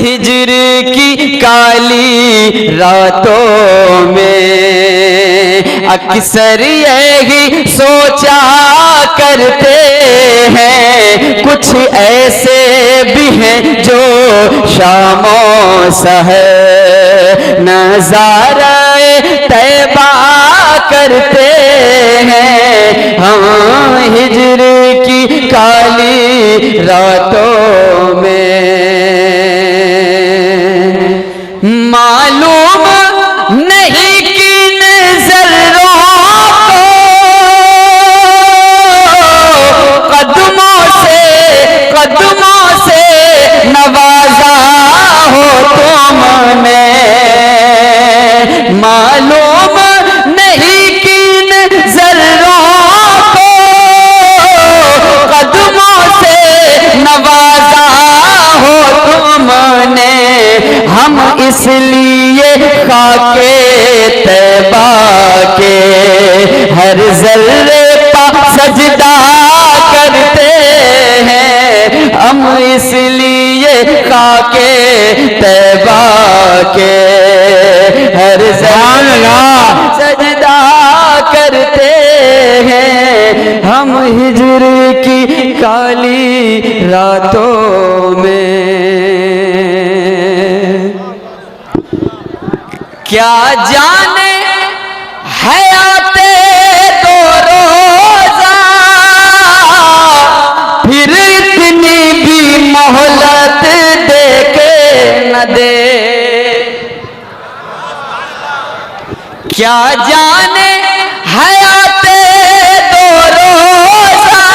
हिज्र की काली रातों में अक्सर यही सोचा करते हैं, कुछ ऐसे भी हैं जो शामों सहर नज़ारे तैबा करते हैं। हम हिज्र की काली रातों में मालूम नहीं किन ज़र्रों को कदमों से नवाजा हो तुमने। मालूम नहीं किन ज़र्रों को कदमों से नवाजा हो तुमने। हम इसलिए खाके तैबा के हर ज़र्रे पर सजदा करते हैं। हम इसलिए खाके तैबा के हर ज़र्रे सजदा करते हैं। हम हिज्र की काली रातों में क्या जाने हयाते तो रोज़ा, फिर इतनी भी मोहलत दे के न दे। क्या जाने हयाते तो रोज़ा,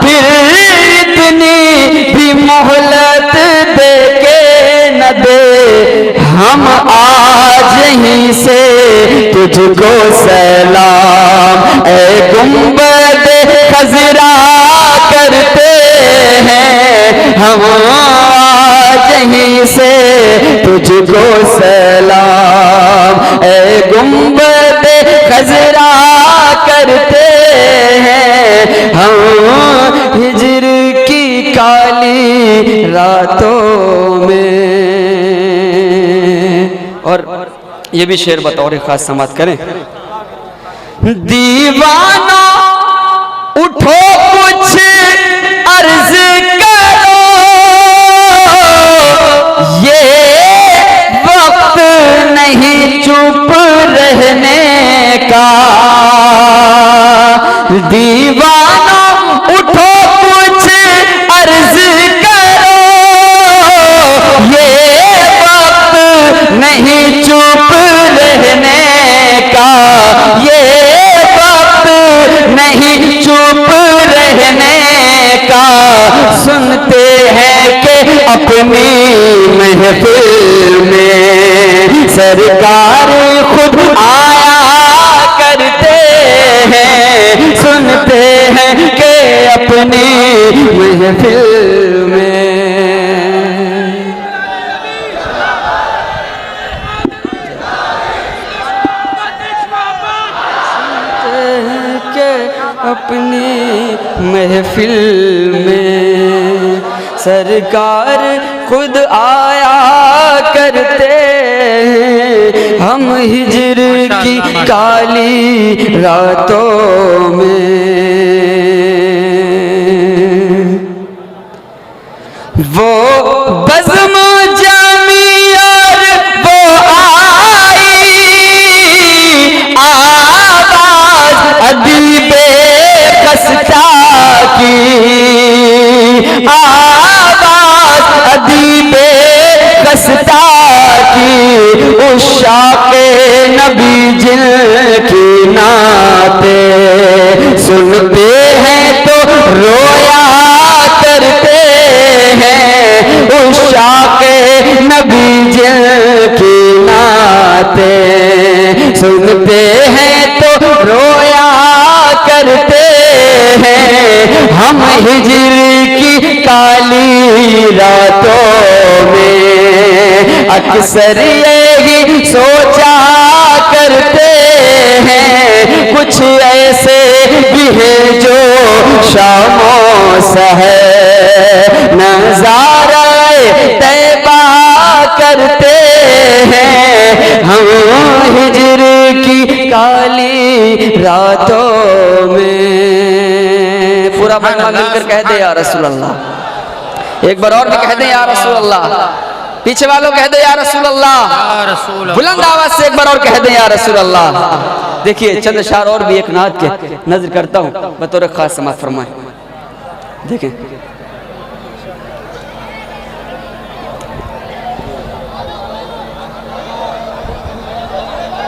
फिर इतनी भी मोहलत दे के न दे। हम आज ही से तुझको सलाम ए गुंबद खजरा करते हैं। हम आज ही से तुझको सलाम ए गुंबद खजरा करते हैं। हम हिज्र की काली रातों में। और ये भी शेर बतौर खास समाप्त करें। दीवाना उठो कुछ अर्ज करो, ये वक्त नहीं चुप रहने का। दीवाना उठो कुछ अर्ज करो, ये वक्त नहीं चुप रहने का। ये वक्त नहीं चुप रहने का। सुनते हैं कि अपनी महफिल में सरकार खुद आया करते हैं। सुनते हैं कि अपनी महफिल में अपनी महफिल में सरकार खुद आया करते हैं। हम हिज्र की काली रातों में वो बज़्म जामी और वो आई आवाज़ अदीबे खस्ता की। आवाज़ अदीबे खस्ता की। उस शाक़े नबी जिनकी नाते सुनते हैं तो रोया करते हैं। उस शाक़े नबी जिनकी नाते सुनते हैं तो रोया करते हैं। हम हिज्र की काली रातों में अक्सर यही सोचा करते हैं। कुछ ऐसे भी हैं जो शामों सहर नज़ारे रातों में। पूरा मजमा मिलकर कह दे या रसूल अल्लाह। एक बार और भी कह दे या रसूल अल्लाह। पीछे वालों कह दे या रसूल अल्लाह। बुलंद आवाज से एक बार और कह दे या रसूल अल्लाह। देखिए चंद अशआर और भी एक नात के नजर करता हूँ बतौर खास समाअत फरमाए। देखें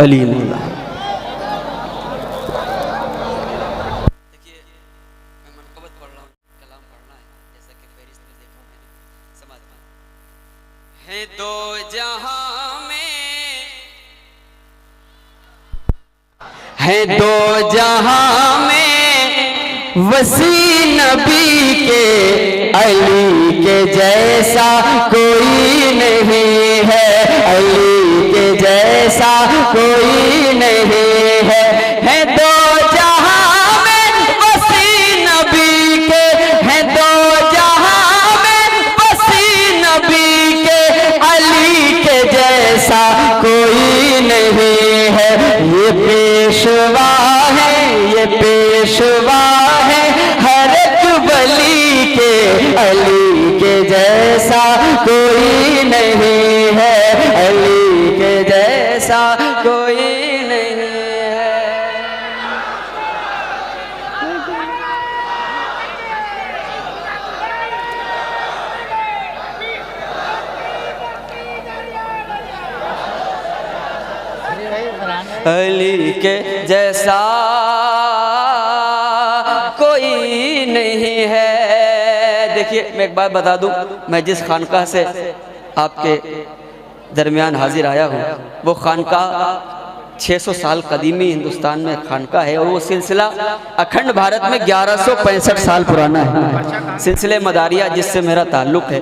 अली मौला। है दो जहां में, है दो जहां में वसी नबी के, अली के जैसा कोई नहीं है, अली के जैसा कोई नहीं है। है दो जहां में वसी नबी के, है दो जहां में वसी नबी के, अली के जैसा कोई नहीं है। ये पेशवा है, ये पेशवा है हर एक वली के, अली के जैसा कोई नहीं है, अली के जैसा कोई नहीं है। अली के जैसा कोई नहीं है। देखिए मैं एक बात बता दूं, मैं जिस खानका से आपके दरमियान हाजिर आया हूँ वो खानका 600 साल कदीमी हिंदुस्तान में खानका है और वो सिलसिला अखंड भारत में 1165 साल पुराना है। सिलसिले मदारिया जिससे मेरा ताल्लुक है,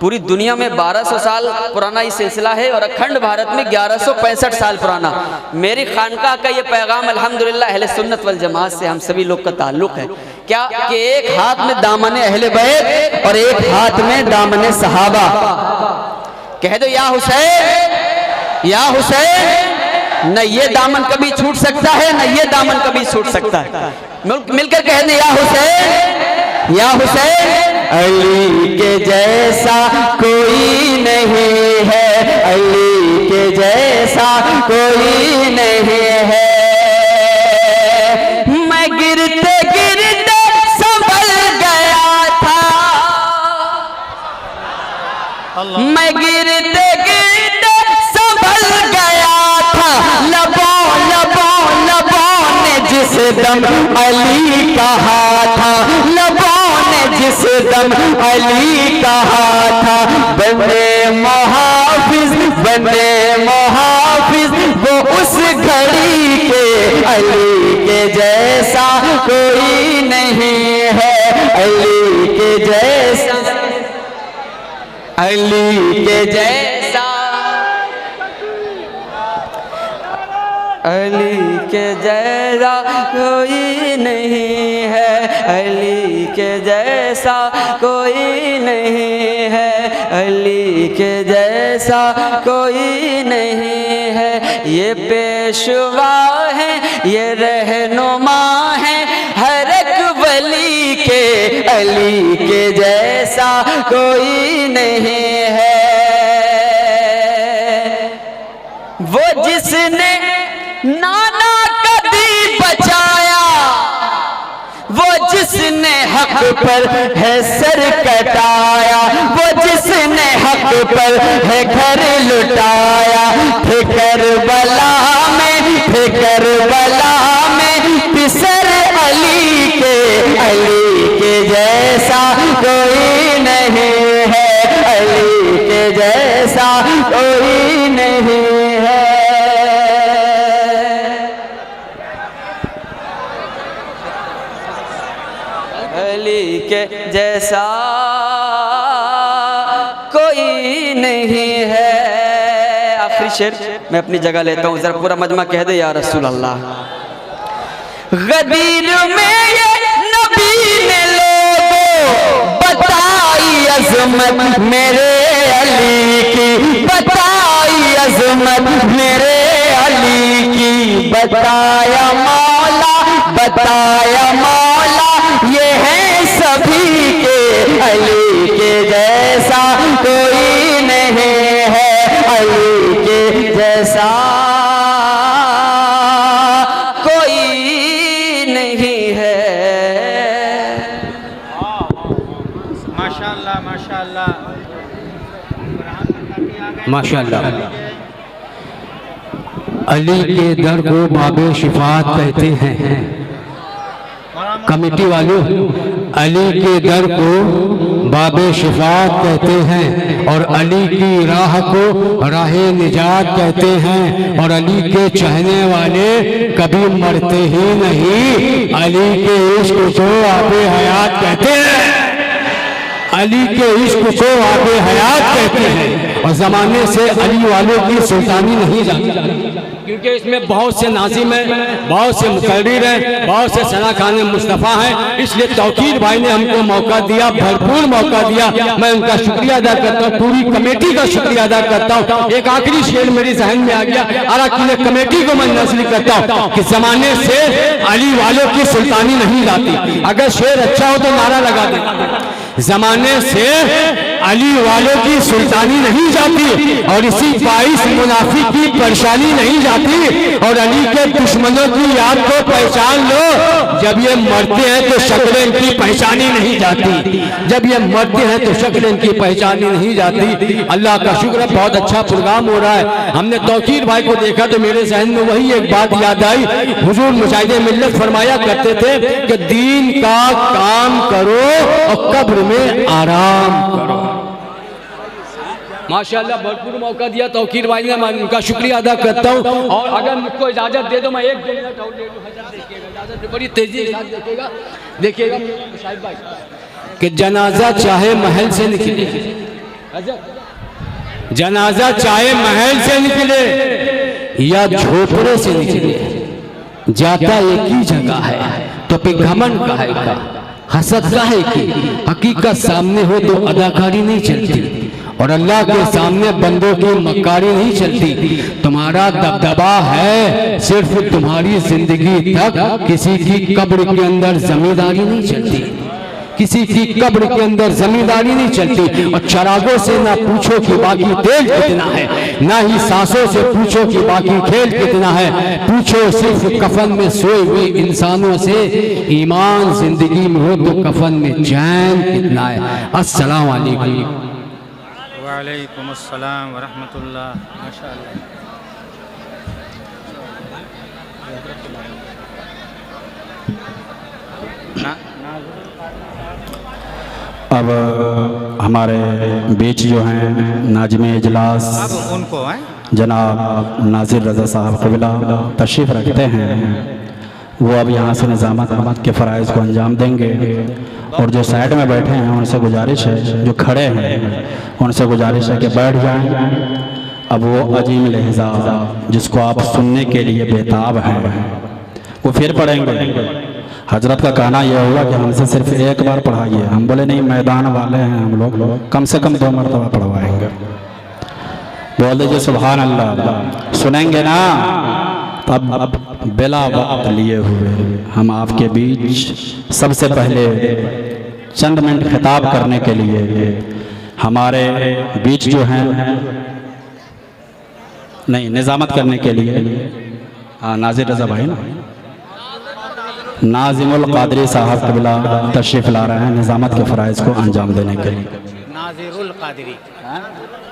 पूरी दुनिया में 1200 साल पुराना ये सिलसिला है और अखंड भारत में 1165 साल पुराना। मेरी खानका का ये पैगाम अल्हम्दुलिल्लाह अहले सुन्नत वल जमात से हम सभी लोग का ताल्लुक है। क्या कि एक हाथ में दामने अहले बैत और एक हाथ में दामने सहाबा। कह दो या हुसैन, या हुसैन। न ये दामन कभी छूट सकता है, न ये दामन कभी छूट सकता है। मिलकर कह दे या हुसैन, या हुसैन। अली के जैसा कोई नहीं है, अली के जैसा कोई नहीं है। मैं गिरते गिरते संभल गया था, मैं गिरते गिरते संभल गया था। लबों लबों लबों ने जिस दम अली कहा था, लबों ने जिस दम अली कहा था। बंदे मुहाफिज, बंदे मुहाफिज वो उस घड़ी के, अली के जैसा कोई नहीं है, अली के जैसा, अली के जैसा, अली के जैसा कोई नहीं है, अली के जैसा कोई नहीं है, अली के जैसा कोई नहीं है। ये पेशवा है, ये रहनुमा है हर एक वली के, अली के जैसा कोई नहीं है। वो जिसने नाना कभी बचाया, वो जिसने हक पर है सर कटाया, वो जिसने हक पर है घर लुटाया। थे करबला में, थे करबला में पिसर अली के, अली के जैसा कोई नहीं है, अली के जैसा कोई नहीं है। अली के जैसा कोई नहीं है। आखिरी शेर मैं अपनी जगह लेता हूँ, जरा पूरा मजमा कह दे या रसूल अल्लाह। गदीर में ये नबी ने लोगों बताई अजमत मेरे अली की, बताई अजमत मेरे अली की। बताया मौला बताया मौला ये है सभी के, अली के जैसा कोई नहीं है, अली के जैसा कोई नहीं है। माशाअल्लाह माशाअल्लाह माशाअल्लाह। अली के दर को बाबे शिफात कहते हैं। कमेटी वालों, अली के दर को बाबे शिफात कहते हैं और अली की राह को राहे निजात कहते हैं। और अली के चाहने वाले कभी मरते ही नहीं, अली के इश्क को आबे हयात कहते हैं। अली के इश्क को आबे हयात कहते हैं। और जमाने से अली वालों की सुल्तानी नहीं जाती, क्योंकि इसमें बहुत से नाजिम हैं, बहुत से मुकर्रिर हैं, बहुत से सनाखान मुस्तफ़ा हैं। इसलिए तौकीर भाई ने हमको मौका दिया, भरपूर मौका दिया। मैं उनका शुक्रिया अदा करता हूँ, पूरी कमेटी का शुक्रिया अदा करता हूँ। एक आखिरी शेर मेरी जहन में आ गया, अराकीन कमेटी को मैं नज़र करता हूँ कि जमाने से अली वालों की सुल्तानी नहीं जाती। अगर शेर अच्छा हो तो नारा लगा दे। जमाने से अली वालों की सुल्तानी नहीं जाती और इसी बाईस मुनाफिक की परेशानी नहीं जाती। और अली के दुश्मनों की याद को पहचान लो, जब ये मरते हैं तो शक्लें इनकी पहचानी नहीं जाती, जब ये मरते हैं तो शक्लें इनकी पहचानी नहीं जाती। अल्लाह का शुक्र है, बहुत अच्छा प्रोग्राम हो रहा है। हमने तौकीर भाई को देखा तो मेरे जहन में वही एक बात याद आई। हुजूर मुजाहिदे मिल्लत फरमाया करते थे कि दीन का काम करो और कब्र में आराम करो। माशाअल्लाह, भरपूर मौका दिया तौकीर भाई ने, मैं उनका शुक्रिया अदा करता हूँ। और अगर मुझको इजाज़त दे दो मैं एक दो मिनट और ले लूँ। इजाज़त बड़ी तेजी के साथ देखिएगा शाहिद भाई कि जनाजा चाहे महल से निकले, जनाजा चाहे महल से निकले या झोपड़े से निकले, जाता एक ही जगह है तो फिर घमंड काहे का, हसद काहे की। हकीकत सामने हो तो अदाकारी नहीं चलती और अल्लाह के सामने बंदों की मक्कारी नहीं चलती। तुम्हारा दबदबा है सिर्फ तुम्हारी जिंदगी तक, किसी की कब्र के अंदर जमींदारी नहीं चलती, किसी की कब्र के अंदर जमींदारी नहीं चलती। और चरागों से ना पूछो कि बाकी तेल कितना है, ना ही सांसों से पूछो कि बाकी खेल कितना है। पूछो सिर्फ कफन में सोए हुए इंसानों से, ईमान जिंदगी में हो तो कफन में चैन कितना है। अस्सलाम वालेकुम। वालेकुम अस्सलाम व रहमतुल्लाह। माशाअल्लाह। अब हमारे बीच जो हैं नाज़िम इजलास अब उनको हैं जनाब नाज़िर रज़ा साहब क़िबला तशरीफ़ रखते हैं। वो अब यहाँ से निज़ामत के फ़राइज़ को अंजाम देंगे। और जो साइड में बैठे हैं उनसे गुजारिश है, जो खड़े हैं उनसे गुजारिश है कि बैठ जाएं। अब वो अजीम लहज़ा जिसको आप सुनने के लिए बेताब हैं वो फिर पढ़ेंगे। हजरत का कहना यह होगा कि हमसे सिर्फ एक बार पढ़ाइए। हम बोले नहीं, मैदान वाले हैं हम लोग, कम से कम 2 मरतबा पढ़वाएंगे। बोल दीजिए सुभान अल्लाह। सुनेंगे ना? तब बिला वक्त लिए हुए हम आपके बीच सबसे पहले चंद मिनट खिताब करने के लिए हमारे बीच जो हैं, नहीं निज़ामत करने के लिए नाज़िर रज़ा भाई ना, नाज़िमुल क़ादरी साहब क़िबला तशरीफ़ ला रहे हैं निज़ामत के फ़राइज़ को अंजाम देने के लिए। नाज़िरुल क़ादरी,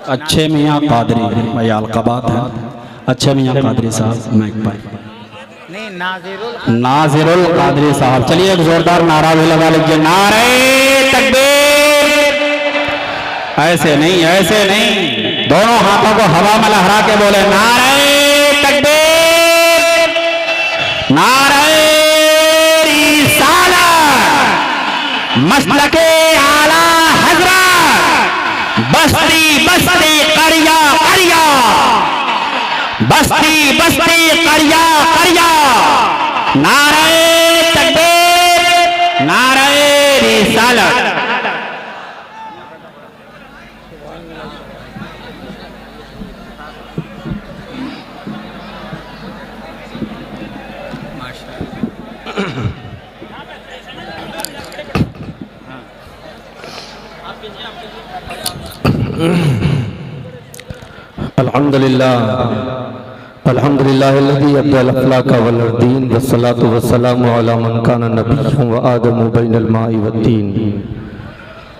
अच्छे मियाँ क़ादरी भाई अलक़ाबात हैं। अच्छे मियाँ क़ादरी साहब मैं भाई नहीं नाज़िरुल क़ादरी साहब। चलिए एक ज़ोरदार नारा भी लगा लीजिए, नारे तकबीर। ऐसे नहीं, ऐसे नहीं, दोनों हाथों को हवा में लहरा के बोले नारे तकबीर, नारे मसलके आला हज़रत, बस्ती बस्ती करिया करिया, बस्ती बस्ती करिया करिया, नारे तकबीर, नारे रिसालत। अल्हम्दुलिल्लाहिल्लज़ी अब्दल अफ़लाक वल अर्दीन वस्सलातु वस्सलामु अला मन काना नबिय्यन व आदमु बैनल माइ वत्तीन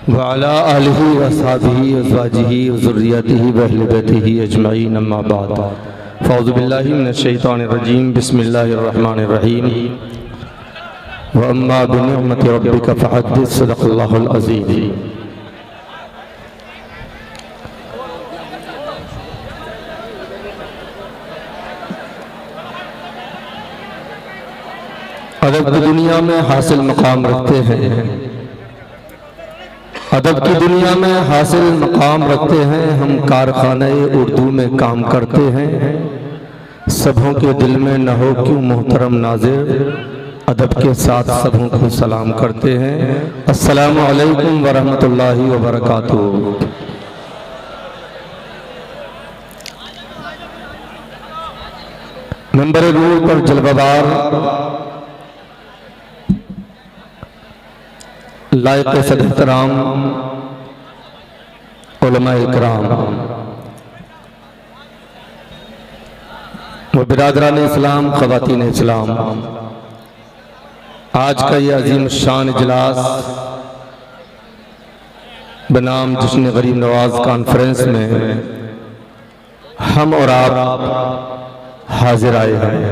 व अला आलिहि व अस्हाबिहि व अज़वाजिहि व ज़ुर्रिय्यतिहि व अहलि बैतिहि अजमईन अम्मा बाद फ़अऊज़ु बिल्लाहि मिनश शैतानिर रजीम बिस्मिल्लाहिर रहमानिर रहीम व अम्मा बिनिअमति रब्बिका फ़हद्दिस सदक़ल्लाहुल अज़ीम। अदब की दुनिया में हासिल मकाम रखते हैं, अदब की दुनिया में हासिल मकाम रखते हैं, हम कारखाने उर्दू में काम करते हैं। सबों के दिल में न हो क्यों मोहतरम नाज़िर, अदब के साथ सबों को सलाम करते हैं। अस्सलामु अलैकुम व रहमतुल्लाहि व बरकातुहू। मेंबर रूल पर जलवादार लायक सदहतराम उलमाए इकराम व बिरादरान इस्लाम, ख़वातीन इस्लाम, आज का ये अजीम शान इजलास बनाम जश्न गरीब नवाज कॉन्फ्रेंस में हम और आप हाजिर आए हैं।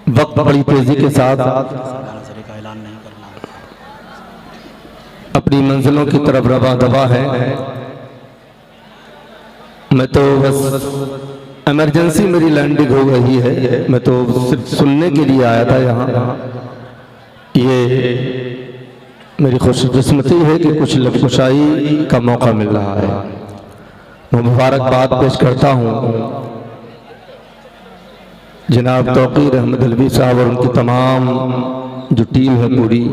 वक्त बड़ी तेजी के साथ अपनी मंजिलों की तरफ रवा दवा है। मैं तो बस इमरजेंसी मेरी लैंडिंग हो गई है, मैं तो सिर्फ सुनने के लिए आया था यहाँ। ये मेरी खुशकिस्मती है कि कुछ लफ्ज़-ओ-शाई का मौका मिल रहा है। मैं मुबारकबाद पेश करता हूँ जनाब तौक़ीर अहमद अलवी साहब और उनकी तमाम जो टीम है पूरी,